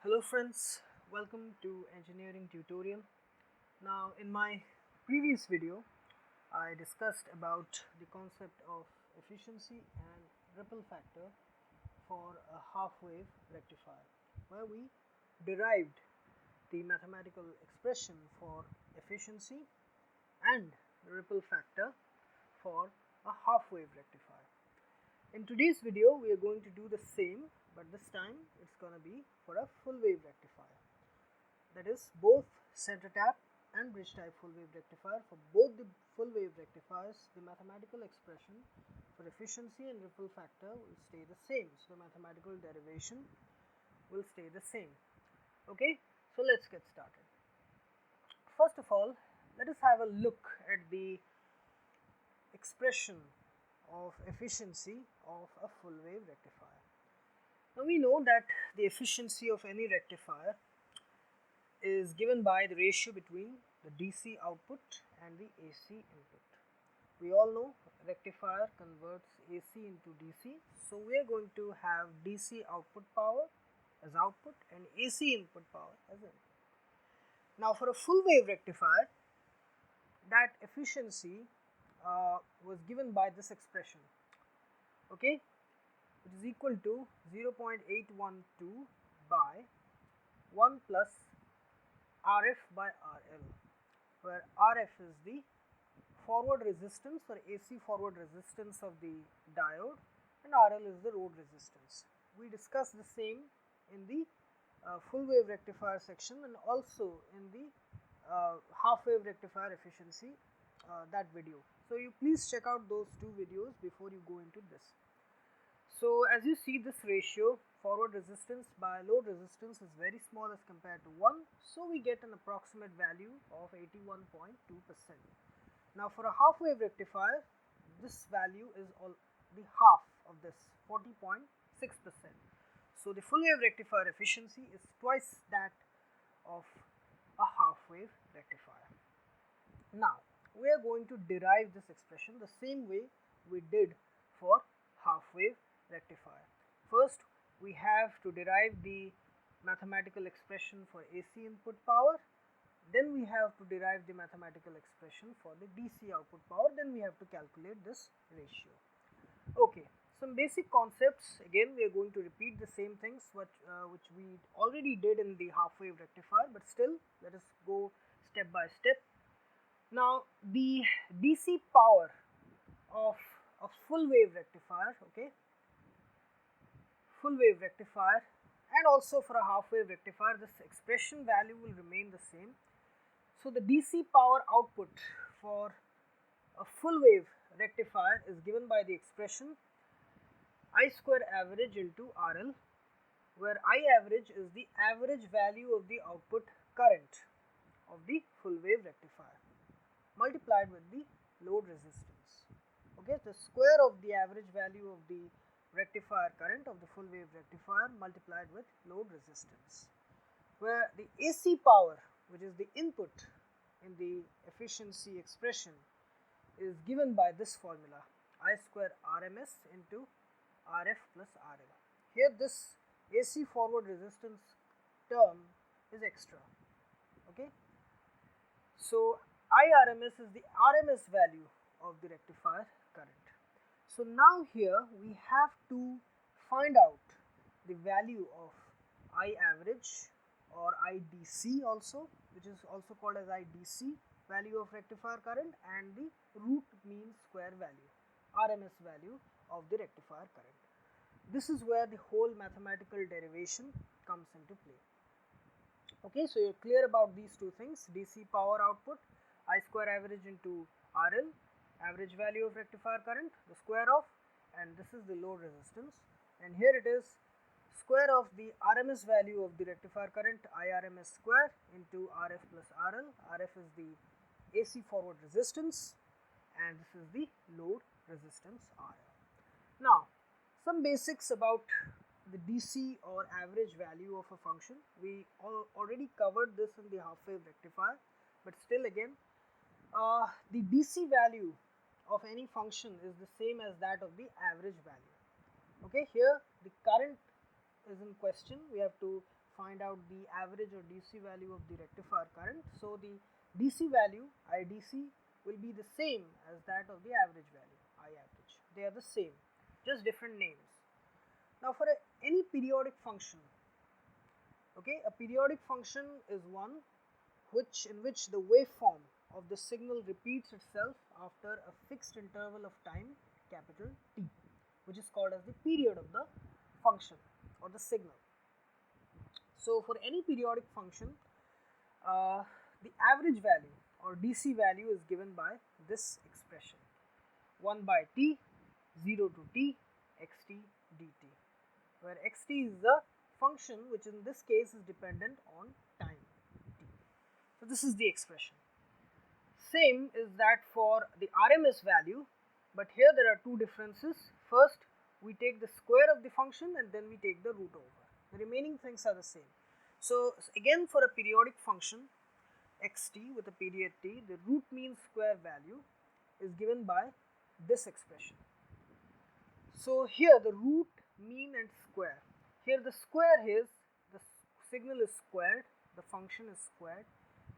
Hello friends, welcome to engineering tutorial. Now in my previous video I discussed about the concept of efficiency and ripple factor for a half wave rectifier, where we derived the mathematical expression for efficiency and the ripple factor for a half wave rectifier. In today's video we are going to do the same, but this time it's going to be for a full wave rectifier. That is both center tap and bridge type full wave rectifier. For both the full wave rectifiers, the mathematical expression for efficiency and ripple factor will stay the same. So the mathematical derivation will stay the same. Okay, so let's get started. First of all, let us have a look at the expression of efficiency of a full wave rectifier. Now we know that the efficiency of any rectifier is given by the ratio between the DC output and the AC input. We all know rectifier converts AC into DC, so we are going to have DC output power as output and AC input power as input. Now for a full wave rectifier, that efficiency was given by this expression, okay, which is equal to 0.812 by 1 plus RF by RL, where RF is the forward resistance or AC forward resistance of the diode and RL is the load resistance. We discussed the same in the full wave rectifier section and also in the half wave rectifier efficiency that video. So you please check out those two videos before you go into this. So as you see, this ratio forward resistance by load resistance is very small as compared to 1, so we get an approximate value of 81.2%. Now for a half wave rectifier, this value is the half of this, 40.6%. So the full wave rectifier efficiency is twice that of a half wave rectifier. Now we are going to derive this expression the same way we did for half wave rectifier. First, we have to derive the mathematical expression for AC input power, then we have to derive the mathematical expression for the DC output power, then we have to calculate this ratio. Okay, some basic concepts. Again, we are going to repeat the same things which we already did in the half wave rectifier, but still let us go step by step. Now the DC power of a full wave rectifier, okay, full wave rectifier, and also for a half wave rectifier, this expression value will remain the same. So the DC power output for a full wave rectifier is given by the expression I square average into RL, where I average is the average value of the output current of the full wave rectifier multiplied with the load resistance. Okay, the square of the average value of the rectifier current of the full wave rectifier multiplied with load resistance, where the AC power, which is the input in the efficiency expression, is given by this formula, I square RMS into RF plus RL. Here this AC forward resistance term is extra, okay. So IRMS is the RMS value of the rectifier current. So now here we have to find out the value of I average or IDC also, which is also called as IDC value of rectifier current, and the root mean square value, RMS value of the rectifier current. This is where the whole mathematical derivation comes into play. Okay, so you're clear about these two things: DC power output, I square average into RL, average value of rectifier current, the square of, and this is the load resistance, and here it is square of the RMS value of the rectifier current, IRMS square into RF plus RL. RF is the AC forward resistance and this is the load resistance RL. Now some basics about the DC or average value of a function. We already covered this in the half wave rectifier, but still again, the DC value of any function is the same as that of the average value. Okay, here the current is in question. We have to find out the average or DC value of the rectifier current. So the DC value, IDC, will be the same as that of the average value, I average. They are the same, just different names. Now for any periodic function, okay, a periodic function is one in which the waveform of the signal repeats itself after a fixed interval of time, capital T, which is called as the period of the function or the signal. So for any periodic function, the average value or DC value is given by this expression, 1 by T, 0 to T, xt dt, where xt is the function which in this case is dependent on time t. So this is the expression. Same is that for the RMS value, but here there are two differences. First, we take the square of the function and then we take the root over. The remaining things are the same. So again, for a periodic function xt with a period t, the root mean square value is given by this expression. So here the root, mean and square. Here the square is, the signal is squared, the function is squared.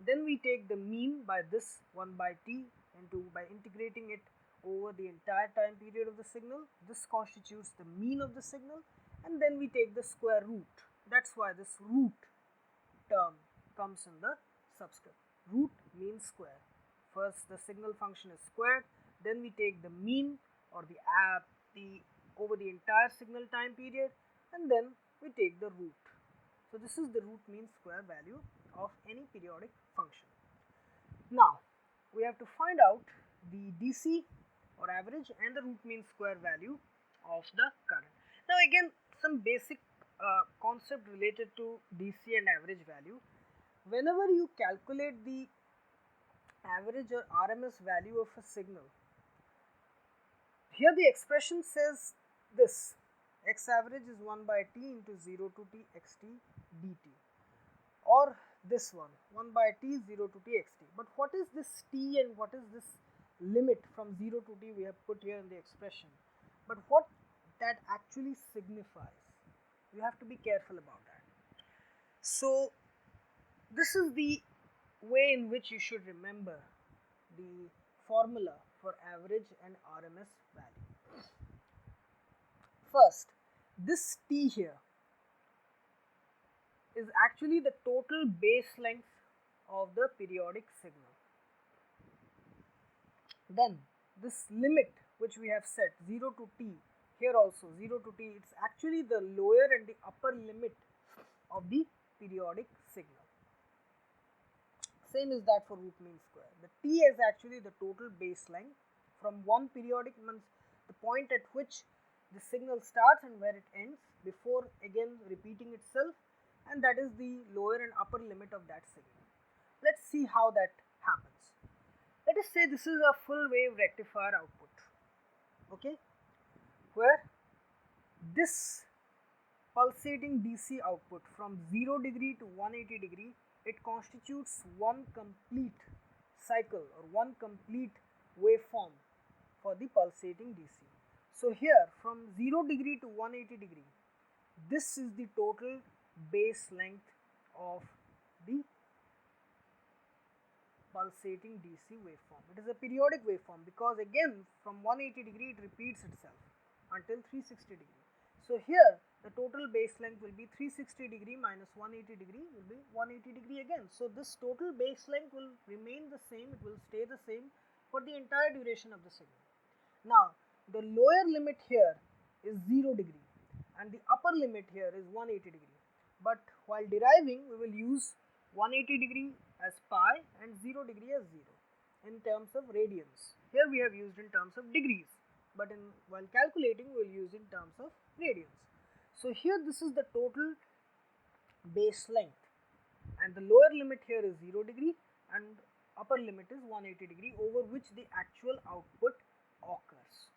Then we take the mean by this 1 by t by integrating it over the entire time period of the signal. This constitutes the mean of the signal, and then we take the square root. That's why this root term comes in the subscript. Root means square. First the signal function is squared, then we take the mean or the over the entire signal time period, and then we take the root. So this is the root mean square value of any periodic function. Now we have to find out the DC or average and the root mean square value of the current. Now again, some basic concept related to DC and average value. Whenever you calculate the average or RMS value of a signal, here the expression says this, x average is 1 by t into 0 to t xt dt, or this one, 1 by t 0 to t xt. But what is this t and what is this limit from 0 to t we have put here in the expression? But what that actually signifies, you have to be careful about that. So this is the way in which you should remember the formula for average and RMS value. First, this t here is actually the total base length of the periodic signal. Then this limit which we have set 0 to t, here also 0 to t, it's actually the lower and the upper limit of the periodic signal. Same is that for root mean square. The t is actually the total base length from one periodic, means the point at which the signal starts and where it ends before again repeating itself, and that is the lower and upper limit of that signal. Let's see how that happens. Let us say this is a full wave rectifier output, okay, where this pulsating DC output from 0 degree to 180 degree, it constitutes one complete cycle or one complete waveform for the pulsating DC. So here from 0 degree to 180 degree, this is the total base length of the pulsating DC waveform. It is a periodic waveform because again from 180 degree it repeats itself until 360 degree. So here the total base length will be 360 degree minus 180 degree will be 180 degree again. So this total base length will remain the same, it will stay the same for the entire duration of the signal. Now the lower limit here is 0 degree and the upper limit here is 180 degree. But while deriving, we will use 180 degree as pi and 0 degree as 0 in terms of radians. Here we have used in terms of degrees, but while calculating we will use in terms of radians. So here this is the total base length, and the lower limit here is 0 degree and upper limit is 180 degree over which the actual output occurs.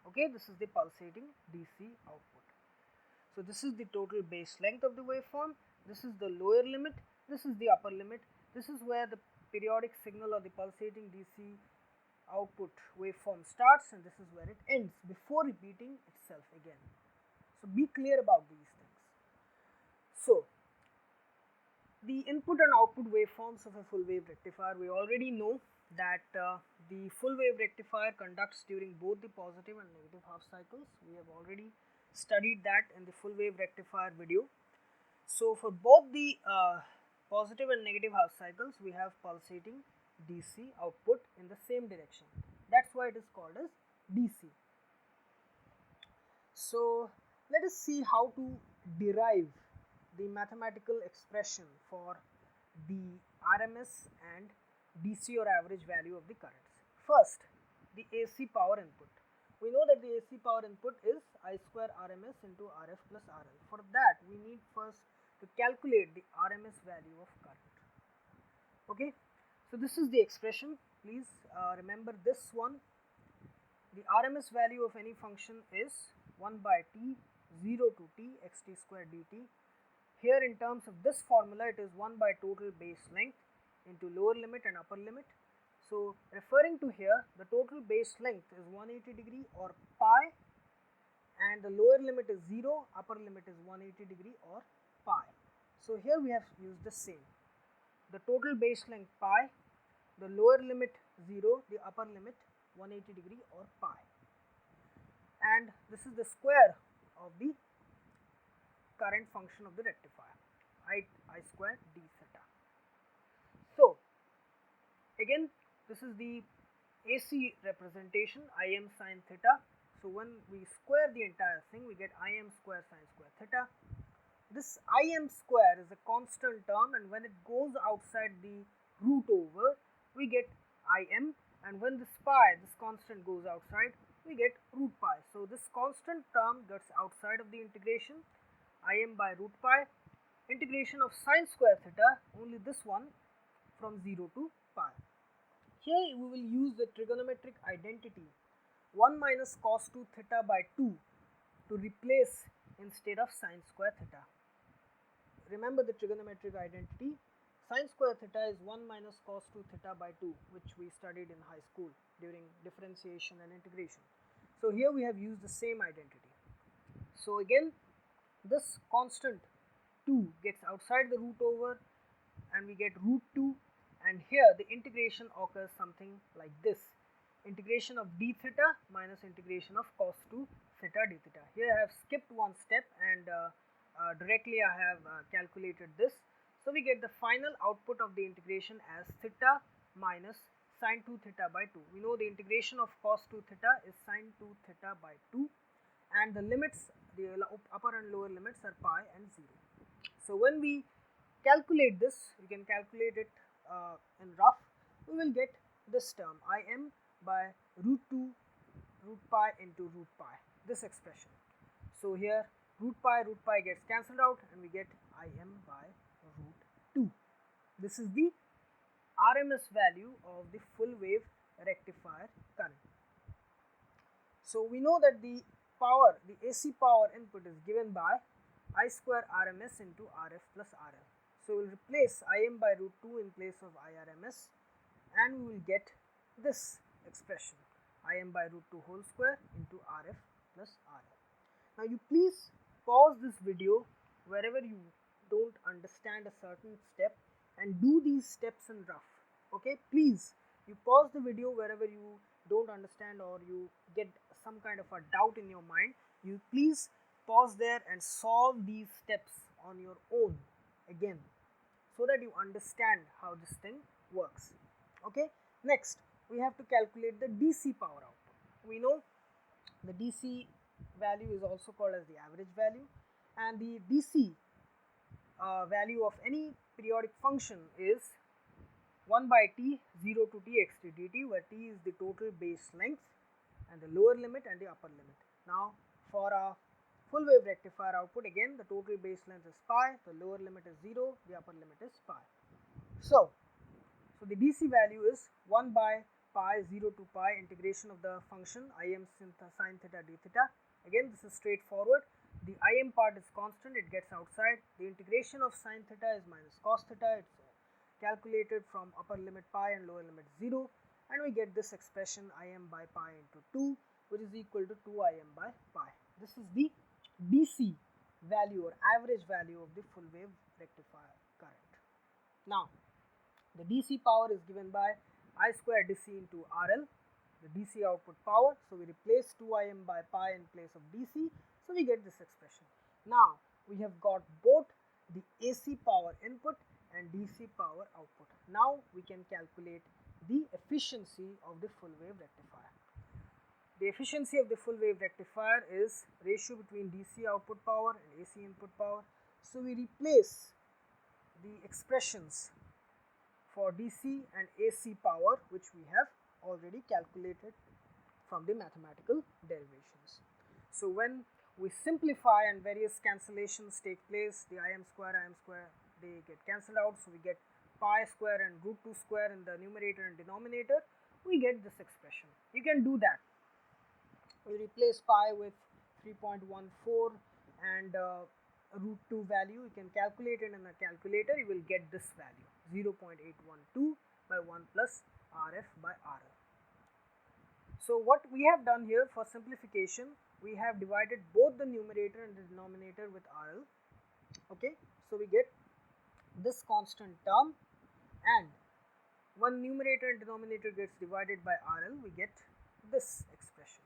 Okay, this is the pulsating DC output. So this is the total base length of the waveform, this is the lower limit, this is the upper limit, this is where the periodic signal or the pulsating DC output waveform starts, and this is where it ends before repeating itself again. So be clear about these things. So input and output waveforms of a full wave rectifier, we already know that the full wave rectifier conducts during both the positive and negative half cycles. We have already studied that in the full wave rectifier video. So for both the positive and negative half cycles, we have pulsating DC output in the same direction. That's why it is called as DC. So let us see how to derive the mathematical expression for the RMS and DC or average value of the currents. First, the AC power input. We know that the AC power input is I square RMS into RF plus RL. For that, we need first to calculate the RMS value of current. Okay, so this is the expression. Please remember this one. The RMS value of any function is 1 by t 0 to t xt square dt. Here in terms of this formula, it is 1 by total base length into lower limit and upper limit. So referring to here, the total base length is 180 degree or pi, and the lower limit is 0, upper limit is 180 degree or pi. So here we have used the same. The total base length pi, the lower limit 0, the upper limit 180 degree or pi. And this is the square of the current function of the rectifier, I square d theta. So again, this is the AC representation, Im sin theta. So when we square the entire thing, we get Im square sin square theta. This Im square is a constant term, and when it goes outside the root over, we get Im, and when this pi, this constant, goes outside, we get root pi. So this constant term gets outside of the integration, Im by root pi, integration of sin square theta, only this one, from 0 to pi. Here we will use the trigonometric identity 1 minus cos 2 theta by 2 to replace instead of sin square theta. Remember the trigonometric identity, sin square theta is 1 minus cos 2 theta by 2, which we studied in high school during differentiation and integration. So here we have used the same identity. So again, this constant 2 gets outside the root over, and we get root 2, and here the integration occurs something like this: integration of d theta minus integration of cos 2 theta d theta. Here I have skipped one step, and directly I have calculated this. So we get the final output of the integration as theta minus sin 2 theta by 2. We know the integration of cos 2 theta is sin 2 theta by 2, and the limits, the upper and lower limits, are pi and 0. So when we calculate this, we can calculate it in rough. We will get this term Im by root 2 root pi into root pi, this expression. So here root pi gets cancelled out, and we get Im by root 2. This is the RMS value of the full wave rectifier current. So we know that the power, the AC power input, is given by I square RMS into RF plus RL. So we will replace Im by root 2 in place of IRMS, and we will get this expression, Im by root 2 whole square into RF plus RL. Now you please pause this video wherever you don't understand a certain step and do these steps in rough. Okay, please, you pause the video wherever you don't understand or you get some kind of a doubt in your mind. You please pause there and solve these steps on your own again, so that you understand how this thing works. Okay, next we have to calculate the DC power output. We know the DC value is also called as the average value, and the DC value of any periodic function is 1 by t 0 to t xt dt, where t is the total base length and the lower limit and the upper limit. Now for a full wave rectifier output, again the total base length is pi, the lower limit is 0, the upper limit is pi. So the DC value is 1 by pi 0 to pi integration of the function Im sin theta d theta. Again, this is straightforward. The Im part is constant, it gets outside. The integration of sin theta is minus cos theta. It's calculated from upper limit pi and lower limit 0, and we get this expression Im by pi into 2, which is equal to 2 Im by pi. This is the DC value or average value of the full wave rectifier current. Now the DC power is given by I square DC into RL, the DC output power. So we replace 2Im by pi in place of DC, so we get this expression. Now we have got both the AC power input and DC power output. Now we can calculate the efficiency of the full wave rectifier. The efficiency of the full wave rectifier is ratio between DC output power and AC input power. So we replace the expressions for DC and AC power which we have already calculated from the mathematical derivations. So when we simplify and various cancellations take place, the Im square they get cancelled out, so we get pi square and root 2 square in the numerator and denominator, we get this expression. You can do that. We replace pi with 3.14 and root 2 value, you can calculate it in a calculator, you will get this value 0.812 by 1 plus RF by RL. So what we have done here for simplification, we have divided both the numerator and the denominator with RL. Okay, so we get this constant term, and when numerator and denominator gets divided by RL, we get this expression.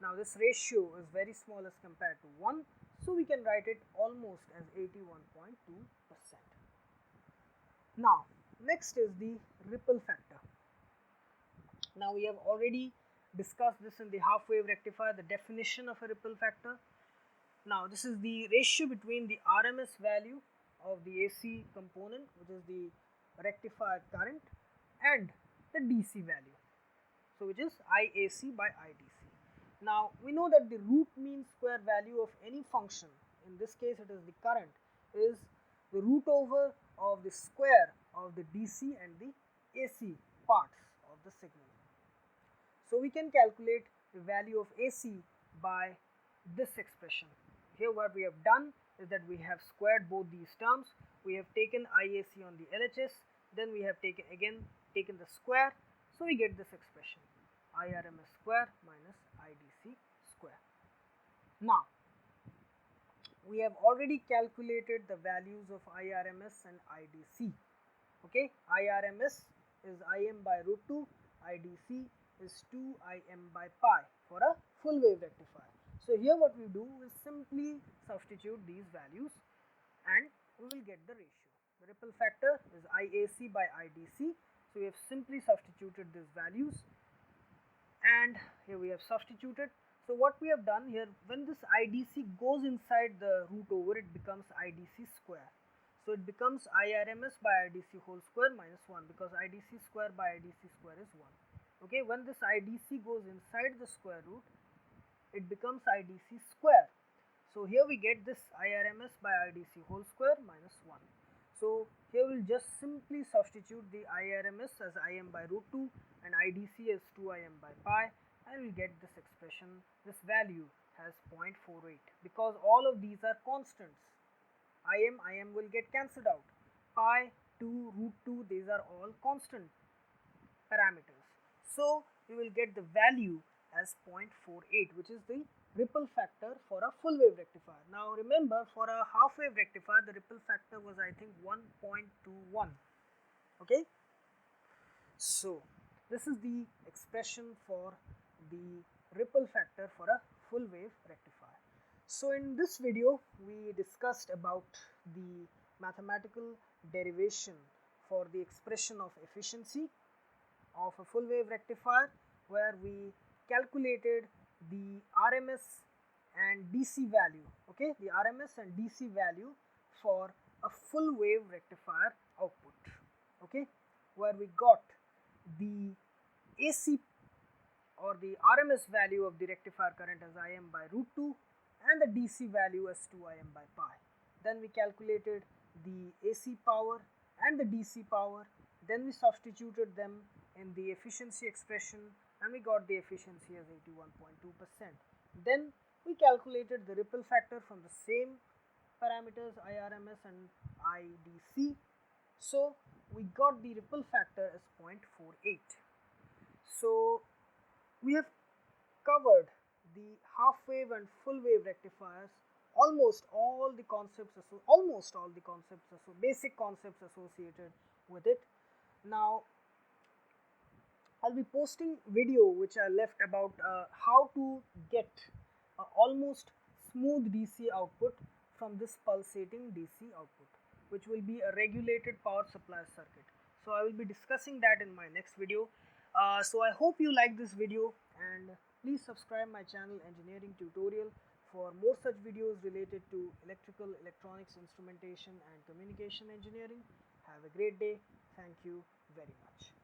Now this ratio is very small as compared to 1, so we can write it almost as 81.2%. Now next is the ripple factor. Now we have already discussed this in the half wave rectifier, the definition of a ripple factor. Now this is the ratio between the RMS value of the AC component, which is the rectifier current, and the DC value, so which is IAC by IDC. Now we know that the root mean square value of any function, in this case it is the current, is the root over of the square of the DC and the AC parts of the signal. So we can calculate the value of AC by this expression. Here what we have done is that we have squared both these terms. We have taken IAC on the LHS, then we have taken the square, so we get this expression IRMS square minus IDC square. Now we have already calculated the values of IRMS and IDC. Okay, IRMS is Im by root 2, IDC is 2Im by pi for a full wave rectifier. So here what we do is simply substitute these values and we will get the ratio. The ripple factor is IAC by IDC. So we have simply substituted these values and here we have substituted. So what we have done here, when this IDC goes inside the root over, it becomes IDC square. So it becomes IRMS by IDC whole square minus 1, because IDC square by IDC square is 1. Okay, when this IDC goes inside the square root, it becomes IDC square. So here we get this IRMS by IDC whole square minus 1. So here we will just simply substitute the IRMS as Im by root 2 and IDC as 2Im by pi, and we get this expression. This value has 0.48 because all of these are constants. Im will get cancelled out. Pi, 2, root 2, these are all constant parameters. So we will get the value as 0.48, which is the ripple factor for a full wave rectifier. Now remember, for a half wave rectifier, the ripple factor was, I think, 1.21. Okay. So this is the expression for the ripple factor for a full wave rectifier. So in this video, we discussed about the mathematical derivation for the expression of efficiency of a full wave rectifier, where we calculated the RMS and DC value, okay, the RMS and DC value for a full wave rectifier output, okay, where we got the AC or the RMS value of the rectifier current as Im by root 2 and the DC value as 2Im by pi. Then we calculated the AC power and the DC power, then we substituted them in the efficiency expression and we got the efficiency as 81.2%. Then we calculated the ripple factor from the same parameters IRMS and IDC. So we got the ripple factor as 0.48. So we have covered the half wave and full wave rectifiers basic concepts associated with it. Now I'll be posting video which I left about how to get almost smooth DC output from this pulsating DC output, which will be a regulated power supply circuit. So I will be discussing that in my next video. So I hope you like this video, and please subscribe my channel Engineering Tutorial for more such videos related to electrical, electronics, instrumentation and communication engineering. Have a great day. Thank you very much.